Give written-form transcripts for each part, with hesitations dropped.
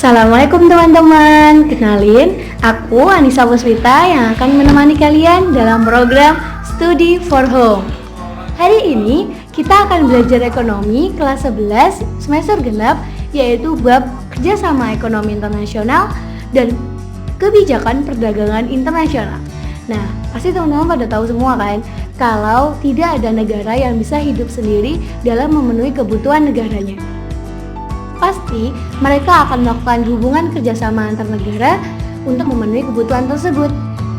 Assalamualaikum teman-teman. Kenalin, aku Anissa Puspita yang akan menemani kalian dalam program Study for Home. Hari ini kita akan belajar ekonomi kelas 11 semester genap, yaitu bab kerjasama ekonomi internasional dan kebijakan perdagangan internasional. Nah, pasti teman-teman pada tahu semua kan, kalau tidak ada negara yang bisa hidup sendiri dalam memenuhi kebutuhan negaranya. Pasti mereka akan melakukan hubungan kerjasama antar negara untuk memenuhi kebutuhan tersebut.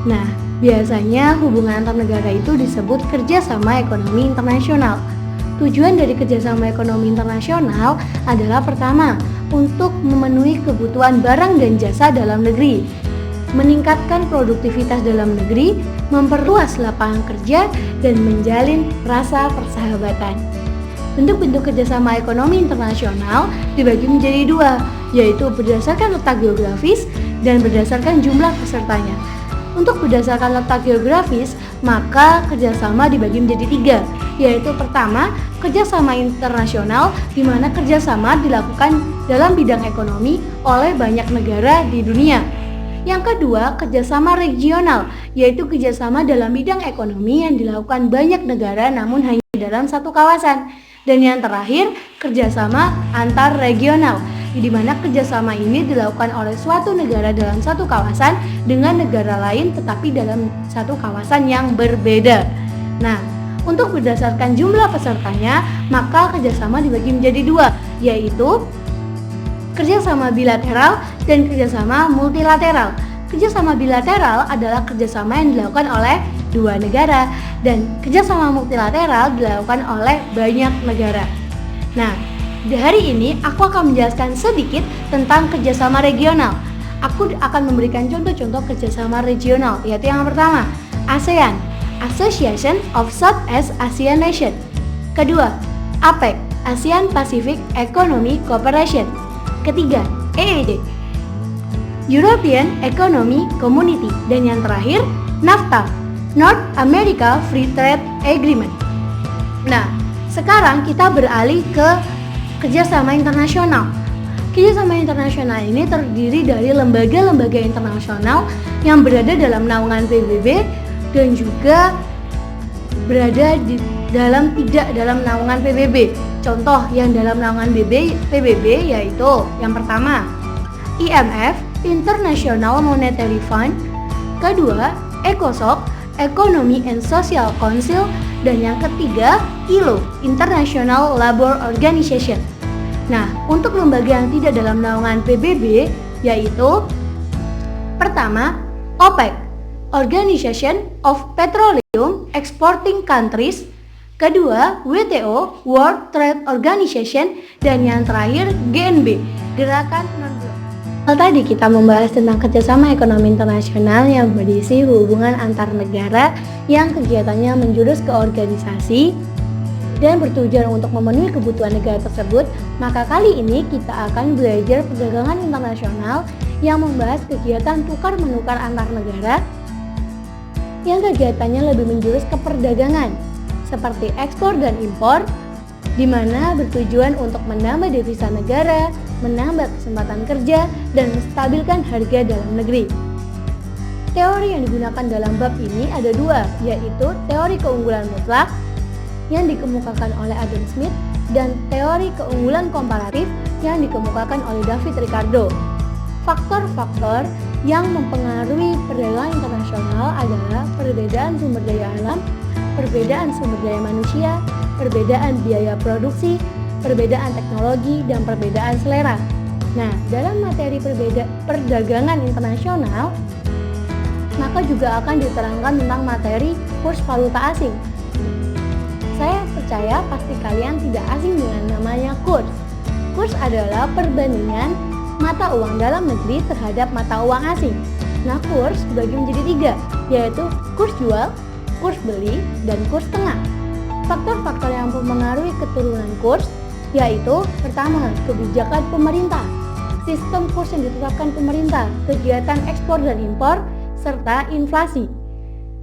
Nah, biasanya hubungan antar negara itu disebut kerjasama ekonomi internasional. Tujuan dari kerjasama ekonomi internasional adalah pertama, untuk memenuhi kebutuhan barang dan jasa dalam negeri, meningkatkan produktivitas dalam negeri, memperluas lapangan kerja, dan menjalin rasa persahabatan. Bentuk-bentuk kerjasama ekonomi internasional dibagi menjadi dua, yaitu berdasarkan letak geografis dan berdasarkan jumlah pesertanya. Untuk berdasarkan letak geografis, maka kerjasama dibagi menjadi tiga, yaitu pertama, kerjasama internasional, di mana kerjasama dilakukan dalam bidang ekonomi oleh banyak negara di dunia. Yang kedua, kerjasama regional, yaitu kerjasama dalam bidang ekonomi yang dilakukan banyak negara namun hanya dalam satu kawasan. Dan yang terakhir, kerjasama antar regional, di mana kerjasama ini dilakukan oleh suatu negara dalam satu kawasan dengan negara lain tetapi dalam satu kawasan yang berbeda. Nah, untuk berdasarkan jumlah pesertanya, maka kerjasama dibagi menjadi dua, yaitu kerjasama bilateral dan kerjasama multilateral. Kerjasama bilateral adalah kerjasama yang dilakukan oleh dua negara dan kerjasama multilateral dilakukan oleh banyak negara. Nah, di hari ini aku akan menjelaskan sedikit tentang kerjasama regional. Aku akan memberikan contoh-contoh kerjasama regional, yaitu yang pertama, ASEAN, Association of Southeast Asian Nations. Kedua, APEC, ASEAN Pacific Economic Cooperation. Ketiga, EED, European Economic Community. Dan yang terakhir, NAFTA, North America Free Trade Agreement. Nah, sekarang kita beralih ke kerjasama internasional. Kerjasama internasional ini terdiri dari lembaga-lembaga internasional yang berada dalam naungan PBB dan juga berada tidak dalam naungan PBB. Contoh yang dalam naungan PBB yaitu yang pertama, IMF, International Monetary Fund. Kedua, ECOSOC, Economy and Social Council. Dan yang ketiga, ILO, International Labour Organization. Nah, untuk lembaga yang tidak dalam naungan PBB yaitu pertama, OPEC, Organization of Petroleum Exporting Countries. Kedua, WTO, World Trade Organization. Dan yang terakhir, GNB, Gerakan Non-Blok. Tadi kita membahas tentang kerjasama ekonomi internasional yang berisi hubungan antar negara yang kegiatannya menjurus ke organisasi dan bertujuan untuk memenuhi kebutuhan negara tersebut. Maka kali ini kita akan belajar perdagangan internasional yang membahas kegiatan tukar-menukar antar negara yang kegiatannya lebih menjurus ke perdagangan seperti ekspor dan impor, di mana bertujuan untuk menambah devisa negara, menambah kesempatan kerja, dan menstabilkan harga dalam negeri. Teori yang digunakan dalam bab ini ada dua, yaitu teori keunggulan mutlak yang dikemukakan oleh Adam Smith dan teori keunggulan komparatif yang dikemukakan oleh David Ricardo. Faktor-faktor yang mempengaruhi perdagangan internasional adalah perbedaan sumber daya alam, perbedaan sumber daya manusia, perbedaan biaya produksi, perbedaan teknologi, dan perbedaan selera. Nah, dalam materi perdagangan internasional, maka juga akan diterangkan tentang materi kurs valuta asing. Saya percaya pasti kalian tidak asing dengan namanya kurs. Kurs adalah perbandingan mata uang dalam negeri terhadap mata uang asing. Nah, kurs dibagi menjadi tiga, yaitu kurs jual, kurs beli, dan kurs tengah. Faktor-faktor yang mempengaruhi keturunan kurs yaitu pertama, kebijakan pemerintah, sistem kurs yang ditetapkan pemerintah, kegiatan ekspor dan impor, serta inflasi.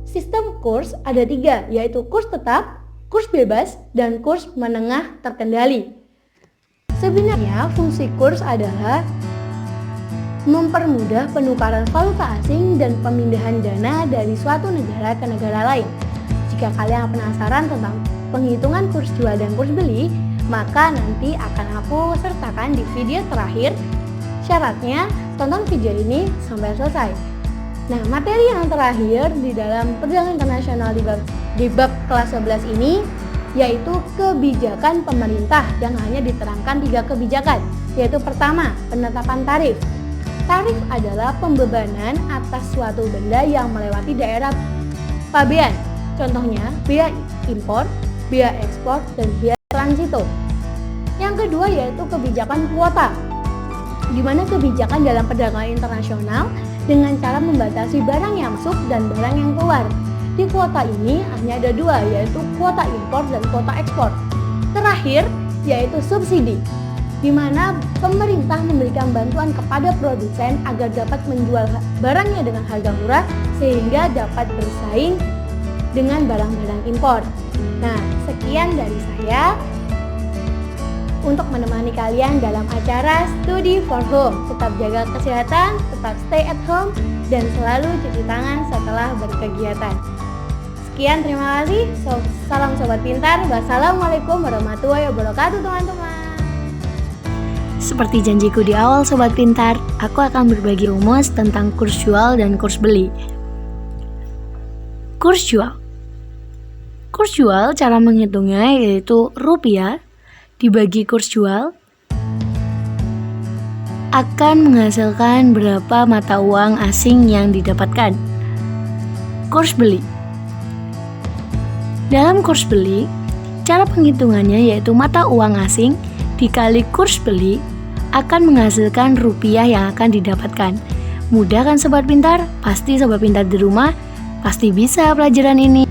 Sistem kurs ada tiga, yaitu kurs tetap, kurs bebas, dan kurs menengah terkendali. Sebenarnya fungsi kurs adalah mempermudah penukaran valuta asing dan pemindahan dana dari suatu negara ke negara lain. Jika kalian penasaran tentang penghitungan kurs jual dan kurs beli, maka nanti akan aku sertakan di video terakhir. Syaratnya, tonton video ini sampai selesai. Nah, materi yang terakhir di dalam perdagangan internasional di bab kelas 11 ini yaitu kebijakan pemerintah yang hanya diterangkan 3 kebijakan, yaitu pertama, penetapan tarif. Tarif adalah pembebanan atas suatu benda yang melewati daerah pabean. Contohnya, bea impor, bea ekspor, dan bea transito. Yang kedua yaitu kebijakan kuota, di mana kebijakan dalam perdagangan internasional dengan cara membatasi barang yang masuk dan barang yang keluar. Di kuota ini hanya ada 2, yaitu kuota impor dan kuota ekspor. Terakhir yaitu subsidi, di mana pemerintah memberikan bantuan kepada produsen agar dapat menjual barangnya dengan harga murah sehingga dapat bersaing dengan barang-barang impor. Nah, sekian dari saya untuk menemani kalian dalam acara Study for Home. Tetap jaga kesehatan, tetap stay at home, dan selalu cuci tangan setelah berkegiatan. Sekian, terima kasih. Salam Sobat Pintar. Wassalamualaikum warahmatullahi wabarakatuh, teman-teman. Seperti janjiku di awal Sobat Pintar, aku akan berbagi rumus tentang kurs jual dan kurs beli. Kurs jual. Kurs jual cara menghitungnya yaitu rupiah dibagi kurs jual akan menghasilkan berapa mata uang asing yang didapatkan. Kurs beli. Dalam kurs beli, cara penghitungannya yaitu mata uang asing dikali kurs beli akan menghasilkan rupiah yang akan didapatkan. Mudah kan Sobat Pintar? Pasti Sobat Pintar di rumah pasti bisa pelajaran ini.